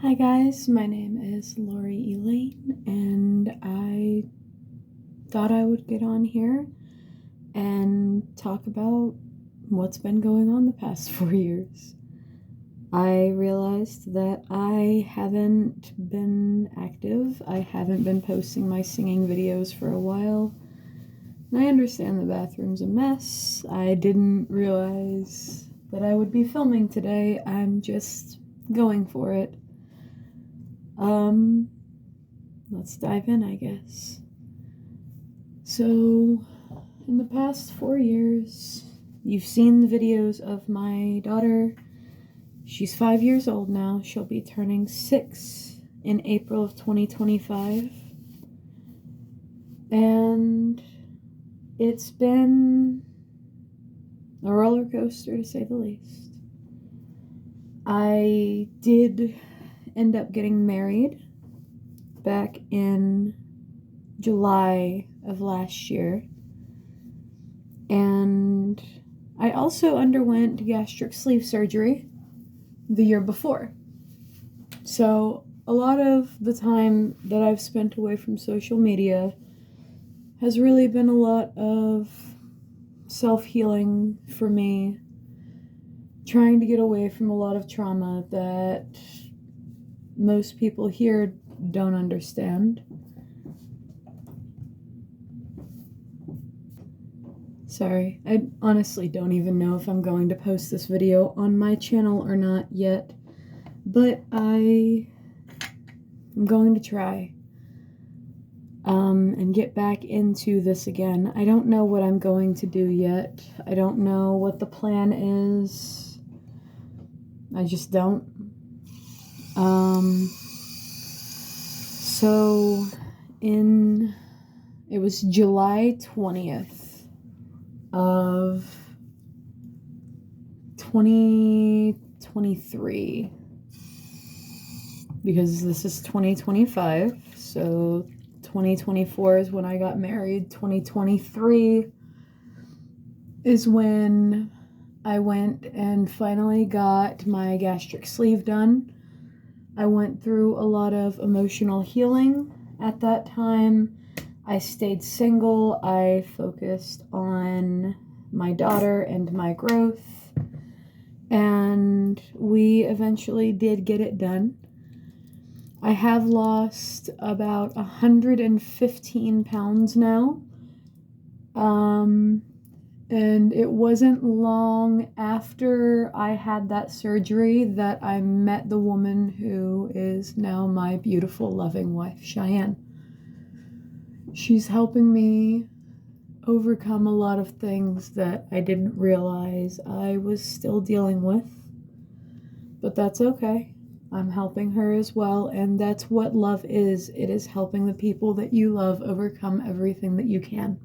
Hi guys, my name is Lori Elaine, and I thought I would get on here and talk about what's been going on the past 4 years. I realized that I haven't been active. I haven't been posting my singing videos for a while. And I understand the bathroom's a mess. I didn't realize that I would be filming today. I'm just going for it. Let's dive in, I guess. So, in the past 4 years, you've seen the videos of my daughter. She's 5 years old now. She'll be turning 6 in April of 2025. And it's been a roller coaster, to say the least. I did end up getting married back in July of last year, and I also underwent gastric sleeve surgery the year before. So a lot of the time that I've spent away from social media has really been a lot of self-healing for me, trying to get away from a lot of trauma that most people here don't understand. Sorry, I honestly don't even know if I'm going to post this video on my channel or not yet, but I'm going to try and get back into this again. I don't know what I'm going to do yet. I don't know what the plan is. I just don't. So it was July 20th of 2023, because this is 2025, so 2024 is when I got married. 2023 is when I went and finally got my gastric sleeve done. I went through a lot of emotional healing at that time. I stayed single. I focused on my daughter and my growth. And we eventually did get it done. I have lost about 115 pounds now. And it wasn't long after I had that surgery that I met the woman who is now my beautiful, loving wife, Cheyenne. She's helping me overcome a lot of things that I didn't realize I was still dealing with. But that's okay. I'm helping her as well, and that's what love is. It is helping the people that you love overcome everything that you can.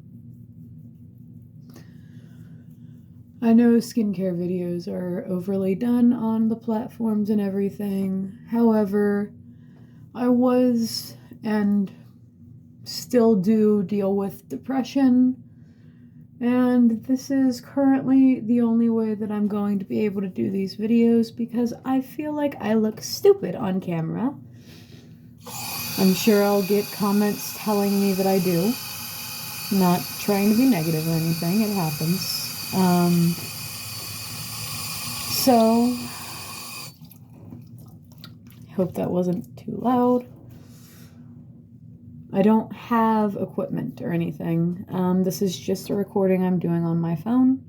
I know skincare videos are overly done on the platforms and everything. However, I was and still do deal with depression, and this is currently the only way that I'm going to be able to do these videos, because I feel like I look stupid on camera. I'm sure I'll get comments telling me that I do. I'm not trying to be negative or anything, it happens. So, I hope that wasn't too loud. I don't have equipment or anything. This is just a recording I'm doing on my phone.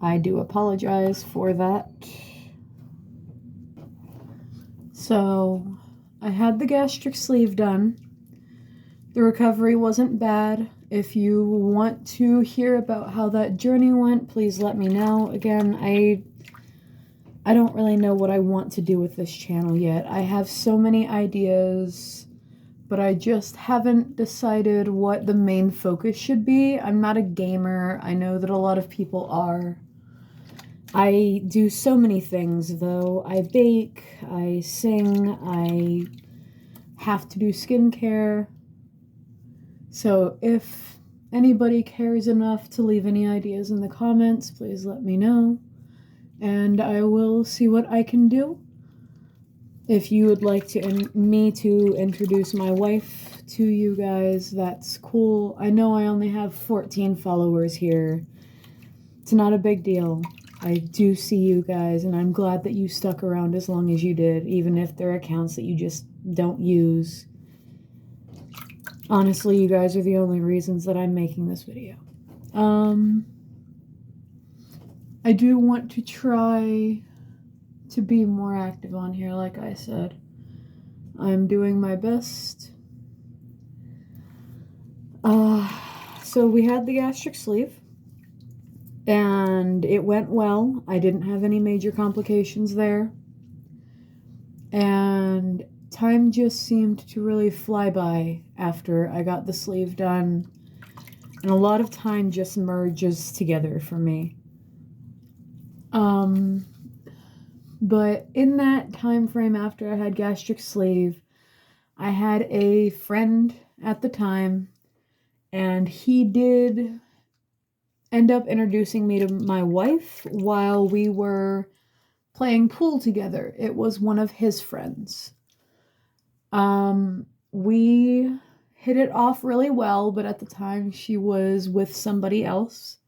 I do apologize for that. So, I had the gastric sleeve done. The recovery wasn't bad. If you want to hear about how that journey went, please let me know. Again, I don't really know what I want to do with this channel yet. I have so many ideas, but I just haven't decided what the main focus should be. I'm not a gamer. I know that a lot of people are. I do so many things, though. I bake, I sing, I have to do skincare. So if anybody cares enough to leave any ideas in the comments, please let me know, and I will see what I can do. If you would like me to introduce my wife to you guys, that's cool. I know I only have 14 followers here. It's not a big deal. I do see you guys, and I'm glad that you stuck around as long as you did, even if they're accounts that you just don't use. Honestly, you guys are the only reasons that I'm making this video. I do want to try to be more active on here, like I said. I'm doing my best. So we had the gastric sleeve, and it went well. I didn't have any major complications there. And time just seemed to really fly by after I got the sleeve done. And a lot of time just merges together for me. But in that time frame after I had gastric sleeve, I had a friend at the time, and he did end up introducing me to my wife while we were playing pool together. It was one of his friends. We hit it off really well, but at the time she was with somebody else.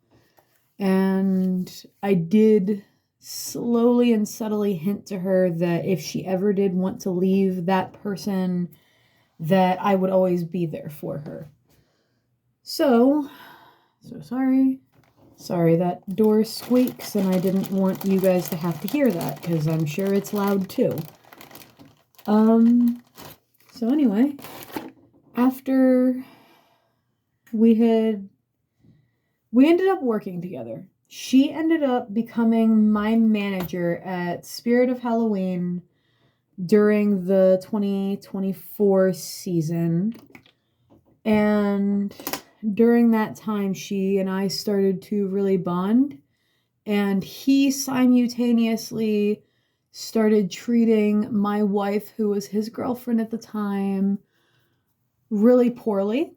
And I did slowly and subtly hint to her that if she ever did want to leave that person, that I would always be there for her. So sorry. Sorry, that door squeaks, and I didn't want you guys to have to hear that, because I'm sure it's loud too. So anyway, after we ended up working together. She ended up becoming my manager at Spirit of Halloween during the 2024 season. And during that time, she and I started to really bond. And he simultaneously started treating my wife, who was his girlfriend at the time, really poorly.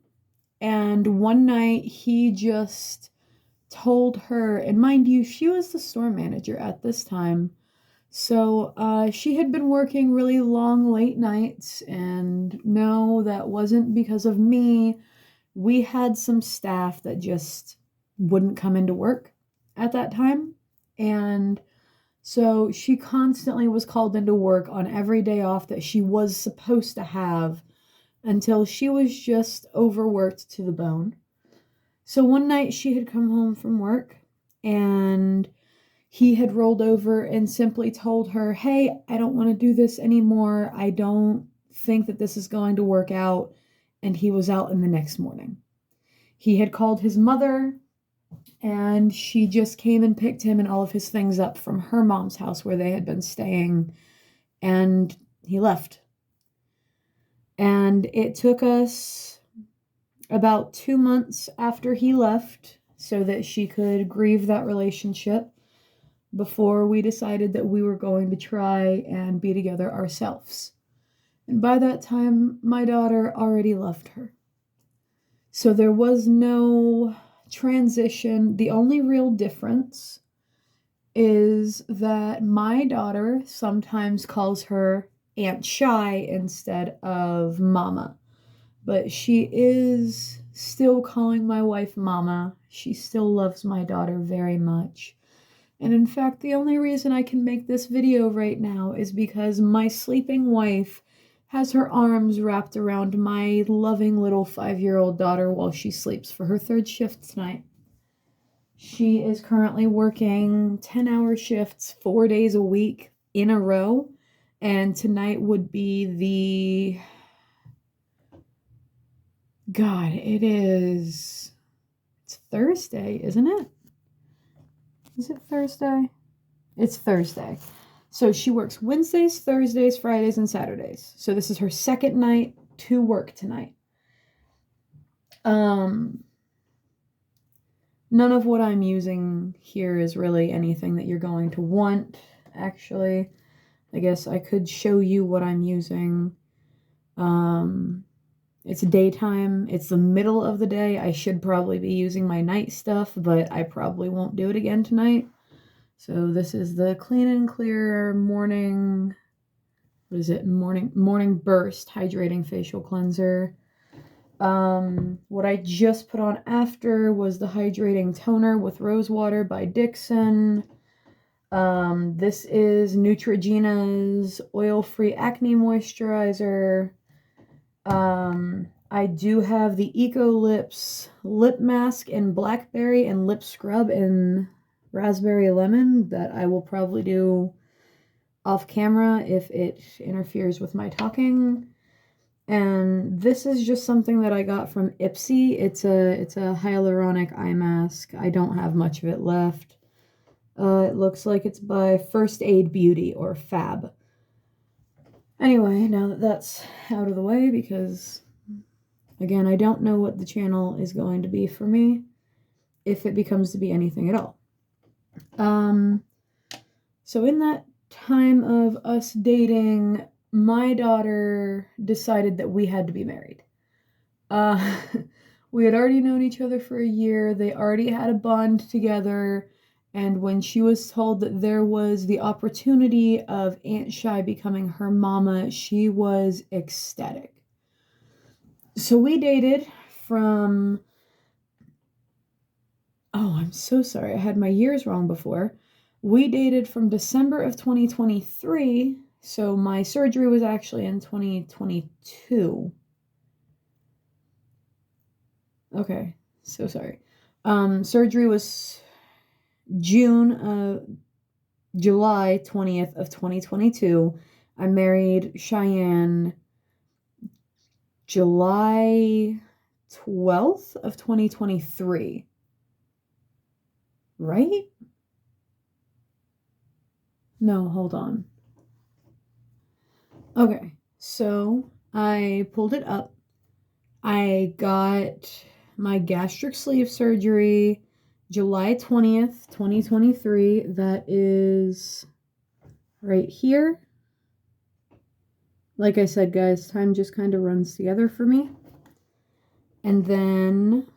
And one night he just told her, and mind you, she was the store manager at this time. So she had been working really long, late nights, and no, that wasn't because of me. We had some staff that just wouldn't come into work at that time. And so she constantly was called into work on every day off that she was supposed to have until she was just overworked to the bone. So one night she had come home from work, and he had rolled over and simply told her, "Hey, I don't want to do this anymore. I don't think that this is going to work out." And he was out in the next morning. He had called his mother, and she just came and picked him and all of his things up from her mom's house where they had been staying, and he left. And it took us about 2 months after he left so that she could grieve that relationship before we decided that we were going to try and be together ourselves. And by that time, my daughter already left her. So there was no transition. The only real difference is that my daughter sometimes calls her Aunt Shy instead of Mama. But she is still calling my wife Mama. She still loves my daughter very much. And in fact, the only reason I can make this video right now is because my sleeping wife has her arms wrapped around my loving little 5-year-old daughter while she sleeps for her 3rd shift tonight. She is currently working 10-hour shifts 4 days a week in a row. And tonight would be the... God, it's Thursday, isn't it? Is it Thursday? It's Thursday. So she works Wednesdays, Thursdays, Fridays, and Saturdays. So this is her 2nd night to work tonight. None of what I'm using here is really anything that you're going to want, actually. I guess I could show you what I'm using. It's daytime. It's the middle of the day. I should probably be using my night stuff, but I probably won't do it again tonight. So this is the Clean and Clear morning what is it? Morning Burst Hydrating Facial Cleanser. What I just put on after was the Hydrating Toner with Rose Water by Dixon. This is Neutrogena's Oil-Free Acne Moisturizer. I do have the Eco Lips Lip Mask in Blackberry and Lip Scrub in Raspberry Lemon that I will probably do off camera if it interferes with my talking. And this is just something that I got from Ipsy. It's a hyaluronic eye mask. I don't have much of it left. It looks like it's by First Aid Beauty or Fab. Anyway, now that that's out of the way, because again, I don't know what the channel is going to be for me, if it becomes to be anything at all. So in that time of us dating, my daughter decided that we had to be married. We had already known each other for a year. They already had a bond together. And when she was told that there was the opportunity of Aunt Shy becoming her mama, she was ecstatic. So we dated from... Oh, I'm so sorry. I had my years wrong before. We dated from December of 2023. So my surgery was actually in 2022. Okay, so sorry. Surgery was July 20th of 2022. I married Cheyenne July 12th of 2023. Right? No, hold on. Okay, so I pulled it up. I got my gastric sleeve surgery July 20th, 2023. That is right here. Like I said, guys, time just kind of runs together for me. And then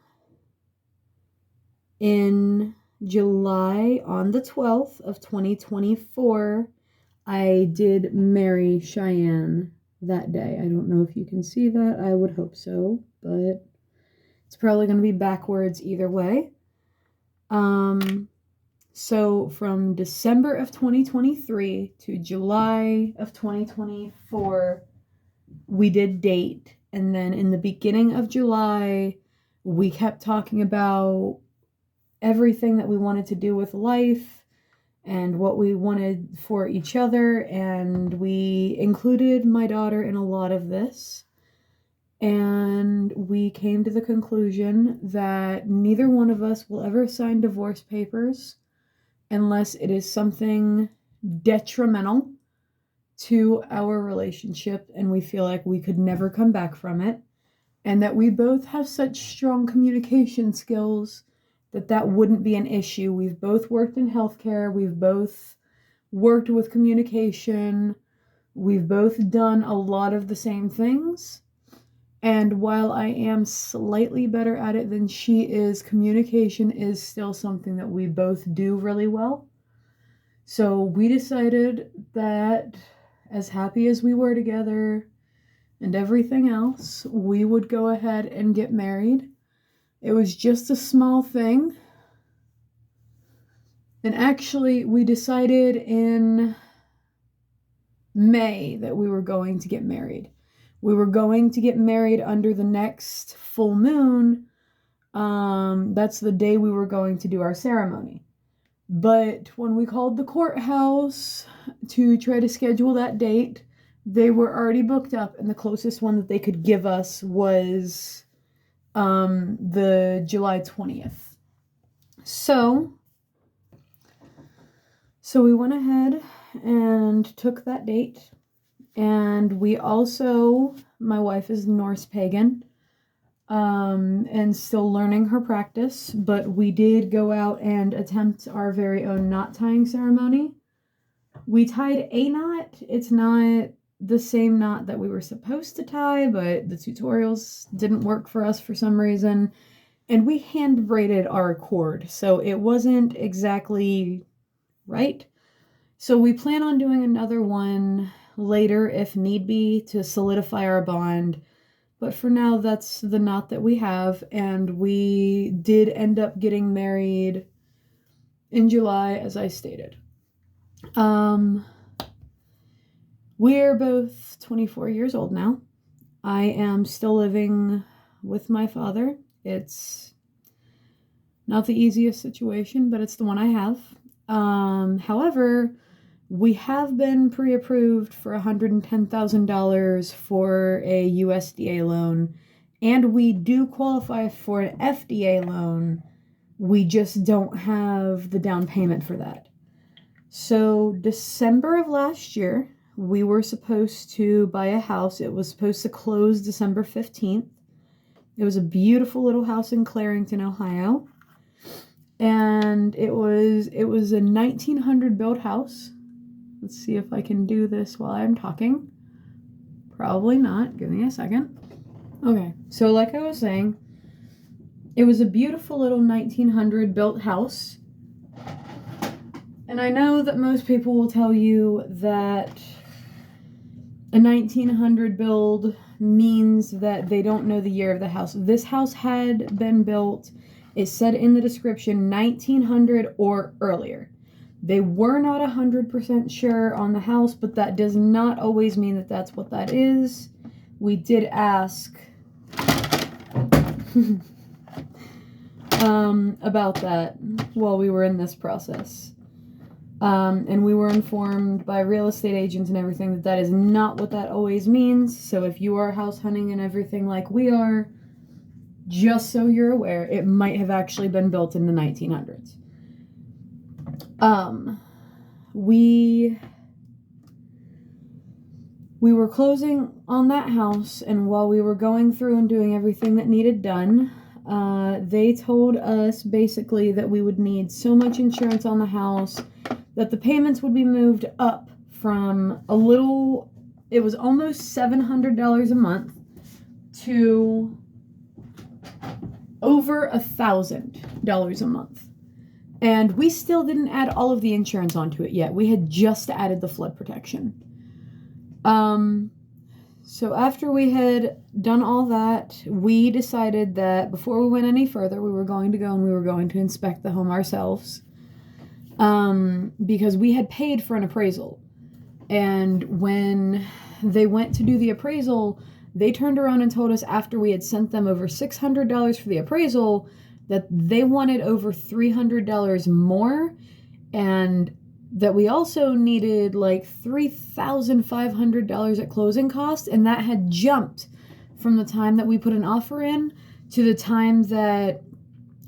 in July, on the 12th of 2024, I did marry Cheyenne that day. I don't know if you can see that. I would hope so, but it's probably going to be backwards either way. So from December of 2023 to July of 2024, we did date. And then in the beginning of July, we kept talking about everything that we wanted to do with life and what we wanted for each other. And we included my daughter in a lot of this. And we came to the conclusion that neither one of us will ever sign divorce papers unless it is something detrimental to our relationship and we feel like we could never come back from it, and that we both have such strong communication skills that that wouldn't be an issue. We've both worked in healthcare. We've both worked with communication. We've both done a lot of the same things. And while I am slightly better at it than she is, communication is still something that we both do really well. So we decided that as happy as we were together and everything else, we would go ahead and get married. It was just a small thing. And actually, we decided in May that we were going to get married. We were going to get married under the next full moon. That's the day we were going to do our ceremony. But when we called the courthouse to try to schedule that date, they were already booked up, and the closest one that they could give us was the July 20th. So we went ahead and took that date. And we also, my wife is Norse pagan, and still learning her practice, but we did go out and attempt our very own knot tying ceremony. We tied a knot. It's not the same knot that we were supposed to tie, but the tutorials didn't work for us for some reason, and we hand braided our cord, so it wasn't exactly right. So we plan on doing another one later if need be to solidify our bond. But for now, that's the knot that we have. And we did end up getting married in July, as I stated. We're both 24 years old now. I am still living with my father. It's not the easiest situation, but it's the one I have. However, we have been pre-approved for $110,000 for a USDA loan, and we do qualify for an FDA loan. We just don't have the down payment for that. So December of last year, we were supposed to buy a house. It was supposed to close December 15th. It was a beautiful little house in Clarington, Ohio. And it was a 1900 built house. Let's see if I can do this while I'm talking. Probably not. Give me a second. Okay, so like I was saying, it was a beautiful little 1900 built house. And I know that most people will tell you that a 1900 build means that they don't know the year of the house. This house had been built, it said in the description, 1900 or earlier. They were not 100% sure on the house, but that does not always mean that that's what that is. We did ask about that while we were in this process. And we were informed by real estate agents and everything that that is not what that always means. So if you are house hunting and everything like we are, just so you're aware, it might have actually been built in the 1900s. We were closing on that house, and while we were going through and doing everything that needed done, they told us basically that we would need so much insurance on the house that the payments would be moved up from a little, it was almost $700 a month to over $1,000 a month. And we still didn't add all of the insurance onto it yet. We had just added the flood protection. So after we had done all that, we decided that before we went any further, we were going to go and we were going to inspect the home ourselves. Because we had paid for an appraisal. And when they went to do the appraisal, they turned around and told us after we had sent them over $600 for the appraisal that they wanted over $300 more, and that we also needed like $3,500 at closing costs, and that had jumped from the time that we put an offer in to the time that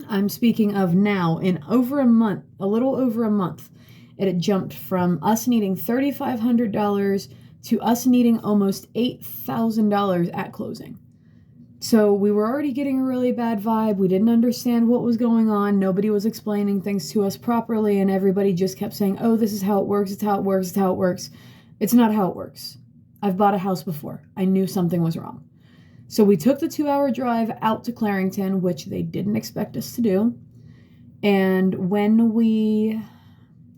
I'm speaking of now. In over a month, a little over a month, it had jumped from us needing $3,500 to us needing almost $8,000 at closing. So we were already getting a really bad vibe. We didn't understand what was going on. Nobody was explaining things to us properly, and everybody just kept saying, oh, this is how it works, it's how it works, it's how it works. It's not how it works. I've bought a house before. I knew something was wrong. So we took the 2-hour drive out to Clarington, which they didn't expect us to do. And when we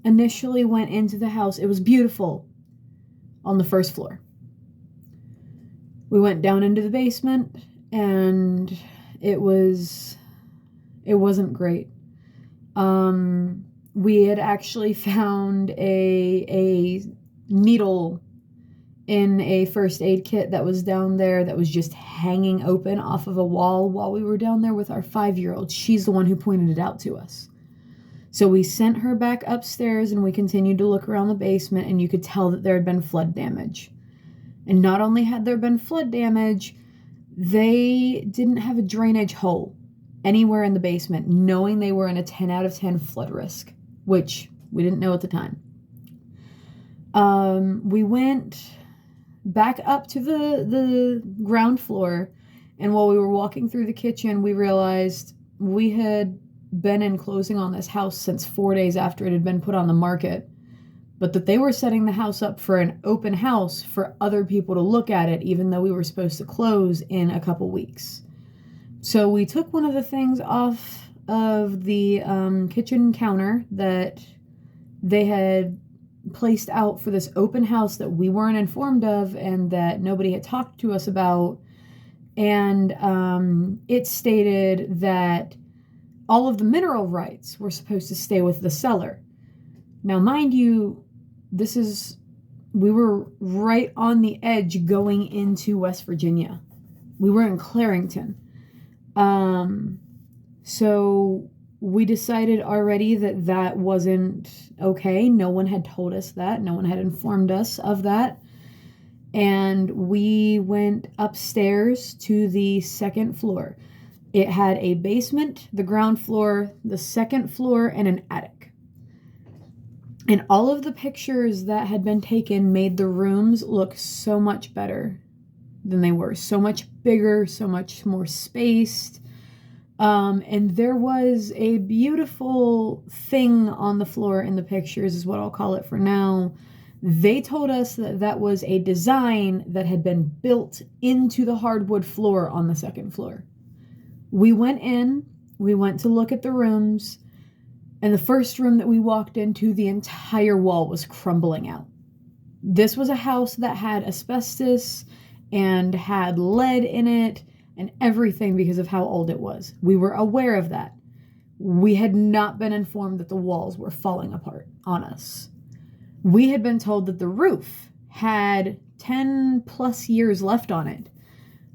initially went into the house, it was beautiful on the first floor. We went down into the basement, and it wasn't great. We had actually found a needle in a first aid kit that was down there that was just hanging open off of a wall while we were down there with our 5-year-old. She's the one who pointed it out to us. So we sent her back upstairs, and we continued to look around the basement, and you could tell that there had been flood damage. And not only had there been flood damage, they didn't have a drainage hole anywhere in the basement, knowing they were in a 10 out of 10 flood risk, which we didn't know at the time. We went back up to the ground floor, and while we were walking through the kitchen, we realized we had been in closing on this house since 4 days after it had been put on the market, but that they were setting the house up for an open house for other people to look at it, even though we were supposed to close in a couple weeks. So we took one of the things off of the kitchen counter that they had placed out for this open house that we weren't informed of and that nobody had talked to us about. And it stated that all of the mineral rights were supposed to stay with the seller. Now, mind you, we were right on the edge going into West Virginia. We were in Clarington. So we decided already that that wasn't okay. No one had told us that. No one had informed us of that. And we went upstairs to the second floor. It had a basement, the ground floor, the second floor, and an attic. And all of the pictures that had been taken made the rooms look so much better than they were. So much bigger, so much more spaced. And there was a beautiful thing on the floor in the pictures, is what I'll call it for now. They told us that that was a design that had been built into the hardwood floor on the second floor. We went to look at the rooms, and the first room that we walked into, the entire wall was crumbling out. This was a house that had asbestos and had lead in it and everything because of how old it was. We were aware of that. We had not been informed that the walls were falling apart on us. We had been told that the roof had 10 plus years left on it.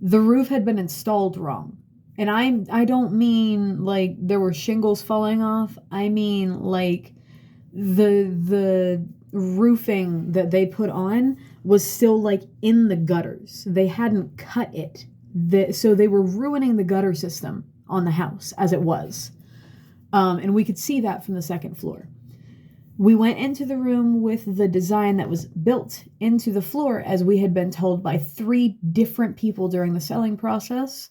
The roof had been installed wrong. And I don't mean like there were shingles falling off. I mean like the roofing that they put on was still like in the gutters. They hadn't cut it. So they were ruining the gutter system on the house as it was. And we could see that from the second floor. We went into the room with the design that was built into the floor, as we had been told by 3 different people during the selling process.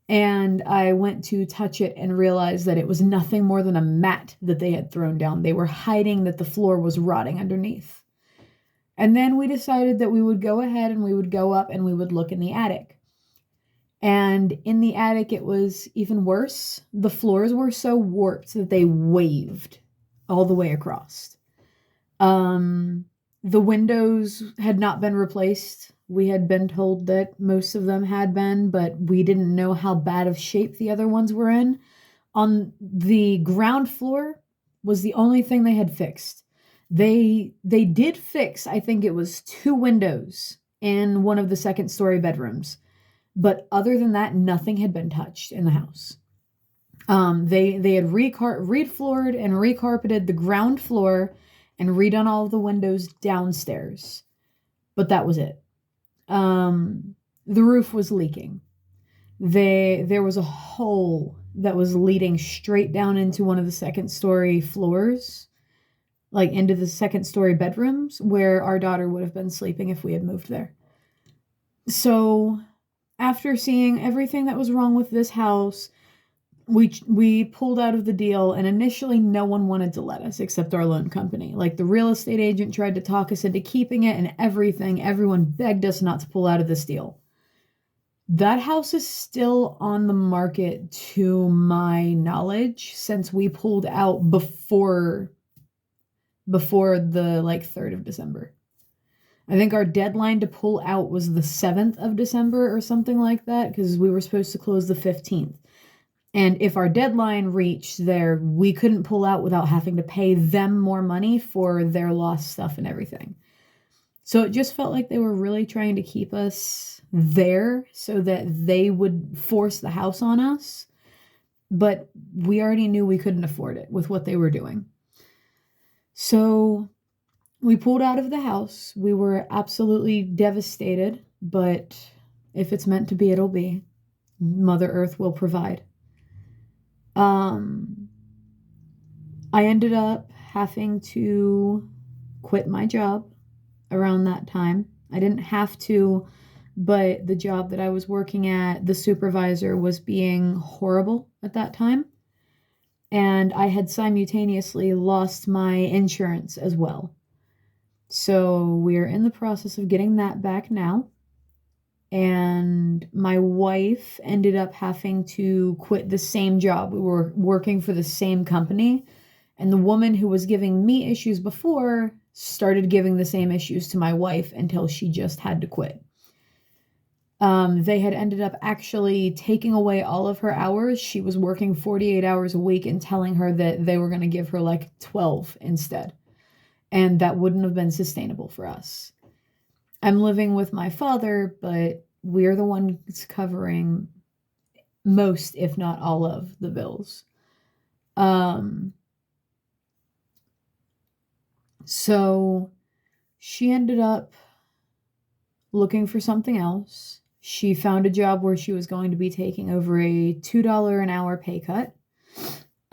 And I went to touch it and realized that it was nothing more than a mat that they had thrown down. They were hiding that the floor was rotting underneath. And then we decided that we would go ahead and we would go up and we would look in the attic. And in the attic, it was even worse. The floors were so warped that they waved all the way across. The windows had not been replaced. We had been told that most of them had been, but we didn't know how bad of shape the other ones were in. On the ground floor was the only thing they had fixed. They did fix, I think it was 2 windows in one of the second story bedrooms. But other than that, nothing had been touched in the house. They had re-floored and recarpeted the ground floor and redone all of the windows downstairs. But that was it. The roof was leaking. There was a hole that was leading straight down into one of the second story floors, like into the second story bedrooms where our daughter would have been sleeping if we had moved there. So after seeing everything that was wrong with this house, we pulled out of the deal, and initially no one wanted to let us except our loan company. Like the real estate agent tried to talk us into keeping it and everything. Everyone begged us not to pull out of this deal. That house is still on the market to my knowledge since we pulled out before the 3rd of December. I think our deadline to pull out was the 7th of December or something like that, because we were supposed to close the 15th. And if our deadline reached there, we couldn't pull out without having to pay them more money for their lost stuff and everything. So it just felt like they were really trying to keep us there so that they would force the house on us. But we already knew we couldn't afford it with what they were doing. So we pulled out of the house. We were absolutely devastated, but if it's meant to be, it'll be. Mother Earth will provide. I ended up having to quit my job around that time. I didn't have to, but the job that I was working at, the supervisor was being horrible at that time. And I had simultaneously lost my insurance as well. So we're in the process of getting that back now. And my wife ended up having to quit the same job. We were working for the same company. And the woman who was giving me issues before started giving the same issues to my wife until she just had to quit. They had ended up actually taking away all of her hours. She was working 48 hours a week and telling her that they were going to give her like 12 instead. And that wouldn't have been sustainable for us. I'm living with my father, but we're the ones covering most, if not all of the bills. So she ended up looking for something else. She found a job where she was going to be taking over a $2 an hour pay cut.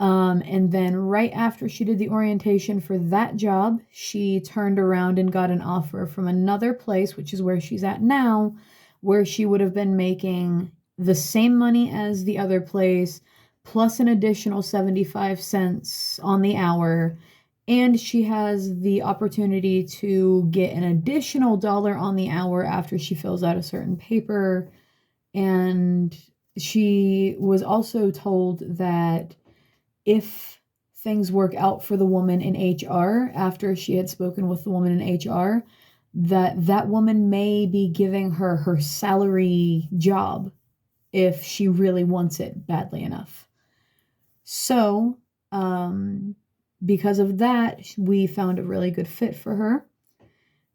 And then right after she did the orientation for that job, she turned around and got an offer from another place, which is where she's at now, where she would have been making the same money as the other place, plus an additional 75 cents on the hour. And she has the opportunity to get an additional $1 on the hour after she fills out a certain paper. And she was also told that if things work out for the woman in HR, after she had spoken with the woman in HR, that woman may be giving her her salary job if she really wants it badly enough. So, because of that, we found a really good fit for her.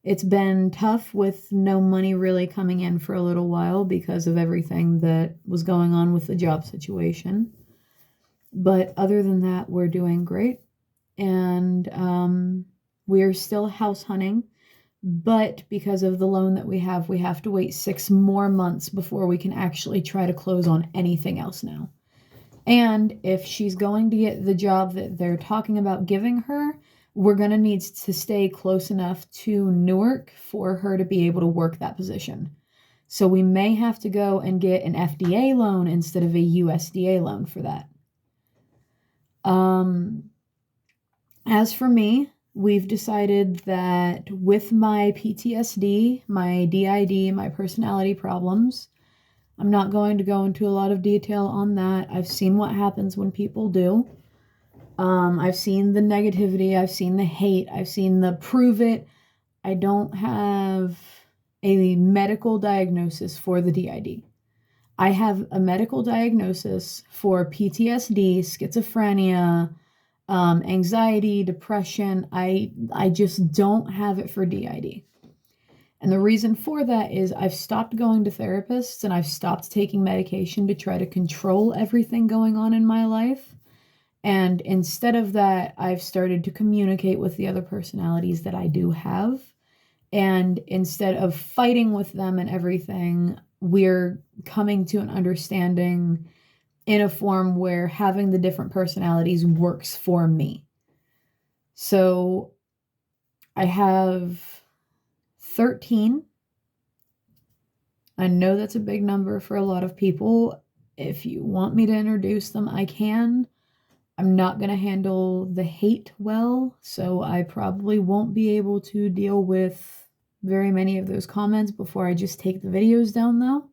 It's been tough with no money really coming in for a little while because of everything that was going on with the job situation. But other than that, we're doing great. And we're still house hunting. But because of the loan that we have to wait 6 more months before we can actually try to close on anything else now. And if she's going to get the job that they're talking about giving her, we're going to need to stay close enough to Newark for her to be able to work that position. So we may have to go and get an FDA loan instead of a USDA loan for that. As for me, we've decided that with my PTSD, my DID, my personality problems, I'm not going to go into a lot of detail on that. I've seen what happens when people do. I've seen the negativity. I've seen the hate. I've seen the prove it. I don't have a medical diagnosis for the DID. I have a medical diagnosis for PTSD, schizophrenia, anxiety, depression. I just don't have it for DID. And the reason for that is I've stopped going to therapists and I've stopped taking medication to try to control everything going on in my life. And instead of that, I've started to communicate with the other personalities that I do have. And instead of fighting with them and everything, we're coming to an understanding in a form where having the different personalities works for me. So I have 13. I know that's a big number for a lot of people. If you want me to introduce them, I can. I'm not going to handle the hate well, so I probably won't be able to deal with very many of those comments before I just take the videos down, though.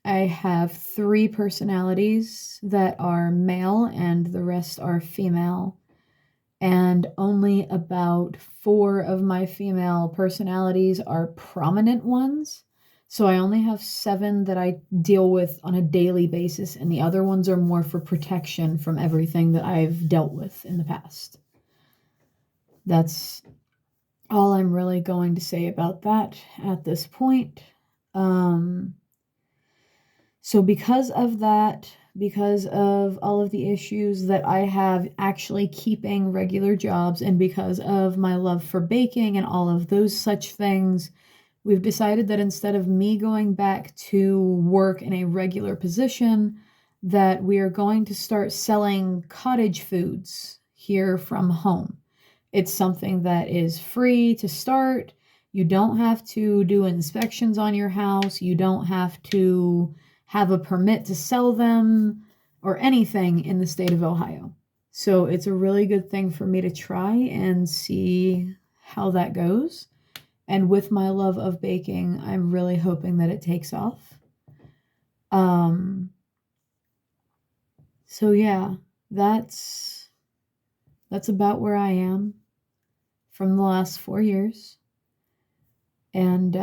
I have 3 personalities that are male and the rest are female. And only about 4 of my female personalities are prominent ones. So I only have 7 that I deal with on a daily basis, and the other ones are more for protection from everything that I've dealt with in the past. That's all I'm really going to say about that at this point. So because of that, because of all of the issues that I have actually keeping regular jobs, and because of my love for baking and all of those such things, we've decided that instead of me going back to work in a regular position, that we are going to start selling cottage foods here from home. It's something that is free to start. You don't have to do inspections on your house. You don't have to have a permit to sell them or anything in the state of Ohio. So it's a really good thing for me to try and see how that goes. And with my love of baking, I'm really hoping that it takes off. So yeah, that's about where I am. from the last 4 years. And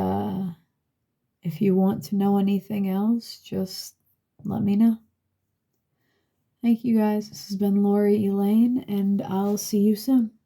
if you want to know anything else, just let me know. Thank you guys. This has been Lori Elaine, and I'll see you soon.